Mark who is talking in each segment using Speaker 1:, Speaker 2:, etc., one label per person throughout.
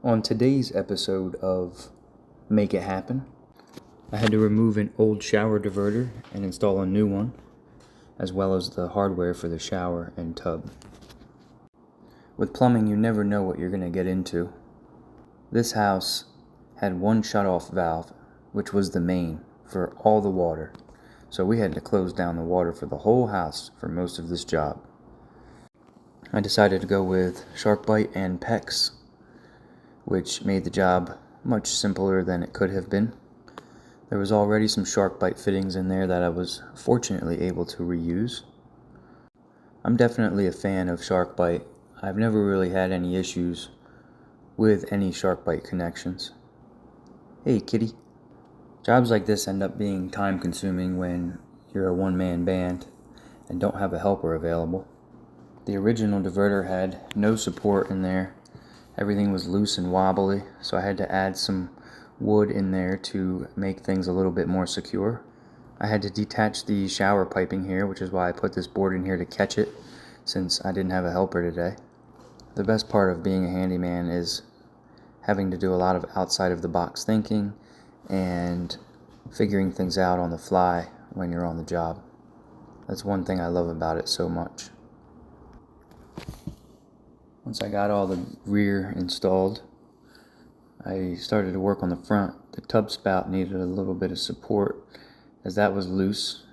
Speaker 1: On today's episode of Make It Happen, I had to remove an old shower diverter and install a new one, as well as the hardware for the shower and tub. With plumbing, you never know what you're going to get into. This house had one shut-off valve, which was the main for all the water, so we had to close down the water for the whole house for most of this job. I decided to go with SharkBite and PEX, which made the job much simpler than it could have been. There was already some SharkBite fittings in there that I was fortunately able to reuse. I'm definitely a fan of SharkBite. I've never really had any issues with any SharkBite connections. Hey kitty. Jobs like this end up being time consuming when you're a one-man band and don't have a helper available. The original diverter had no support in there. Everything was loose and wobbly, so I had to add some wood in there to make things a little bit more secure. I had to detach the shower piping here, which is why I put this board in here to catch it, since I didn't have a helper today. The best part of being a handyman is having to do a lot of outside of the box thinking and figuring things out on the fly when you're on the job. That's one thing I love about it so much. Once I got all the rear installed, I started to work on the front. The tub spout needed a little bit of support as that was loose,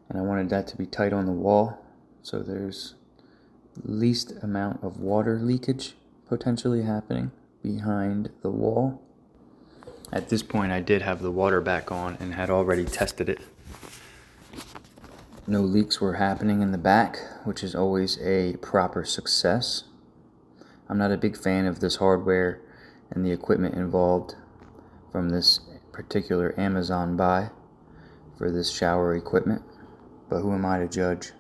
Speaker 1: and I wanted that to be tight on the wall so there's least amount of water leakage potentially happening behind the wall. At this point I did have the water back on and had already tested it. No leaks were happening in the back, which is always a proper success. I'm not a big fan of this hardware and the equipment involved from this particular Amazon buy for this shower equipment, but who am I to judge?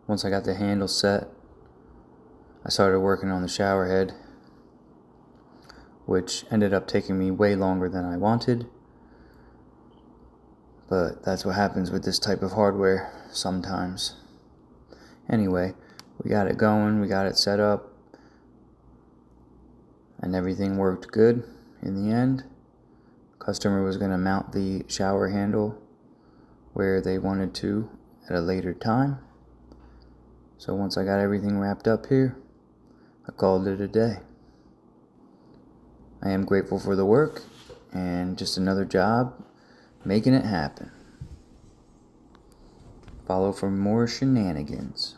Speaker 1: Once I got the handle set, I started working on the shower head, which ended up taking me way longer than I wanted, but that's what happens with this type of hardware sometimes. Anyway, we got it going, we got it set up, and everything worked good in the end. Customer was going to mount the shower handle where they wanted to at a later time. So once I got everything wrapped up here, I called it a day. I am grateful for the work and just another job making it happen. Follow for more shenanigans.